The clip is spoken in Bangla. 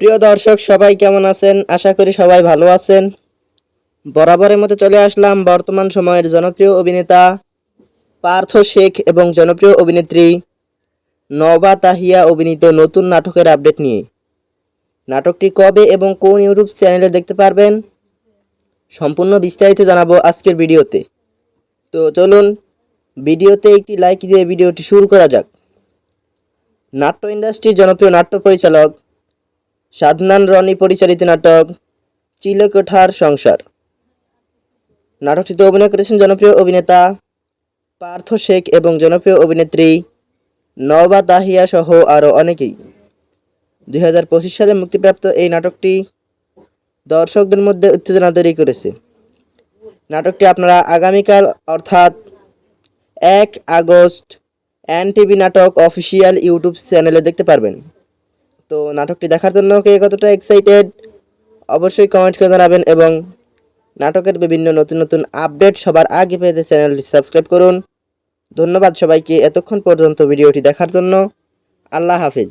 প্রিয় দর্শক সবাই কেমন আছেন? আশা করি সবাই ভালো আছেন। বরাবরের মতো চলে আসলাম বর্তমান সময়ের জনপ্রিয় অভিনেতা পার্থ শেখ এবং জনপ্রিয় অভিনেত্রী নওবা তাহিয়া অভিনীত নতুন নাটকের আপডেট নিয়ে। নাটকটি কবে এবং কোন ইউটিউব চ্যানেলে দেখতে পারবেন সম্পূর্ণ বিস্তারিত জানাবো আজকের ভিডিওতে। তো চলুন ভিডিওতে একটি লাইক দিয়ে ভিডিওটি শুরু করা যাক। নাট্য ইন্ডাস্ট্রির জনপ্রিয় নাট্য পরিচালক সাদনান রনি পরিচালিত নাটক চিলেকোঠার সংসার। নাটকটিতে অভিনয় করেছেন জনপ্রিয় অভিনেতা পার্থ শেখ এবং জনপ্রিয় অভিনেত্রী নওবা তাহিয়া সহ আরও অনেকেই। 2025 সালে মুক্তিপ্রাপ্ত এই নাটকটি দর্শকদের মধ্যে উত্তেজনা তৈরি করেছে। নাটকটি আপনারা আগামীকাল অর্থাৎ 1 আগস্ট এনটিভি নাটক অফিসিয়াল ইউটিউব চ্যানেলে দেখতে পারবেন। তো নাটকটি দেখার জন্য কে কতটা এক্সাইটেড অবশ্যই কমেন্ট করে জানাবেন এবং নাটকের বিভিন্ন নতুন নতুন আপডেট সবার আগে পেতে চ্যানেলটি সাবস্ক্রাইব করুন। ধন্যবাদ সবাইকে এতক্ষণ পর্যন্ত ভিডিওটি দেখার জন্য। আল্লাহ হাফেজ।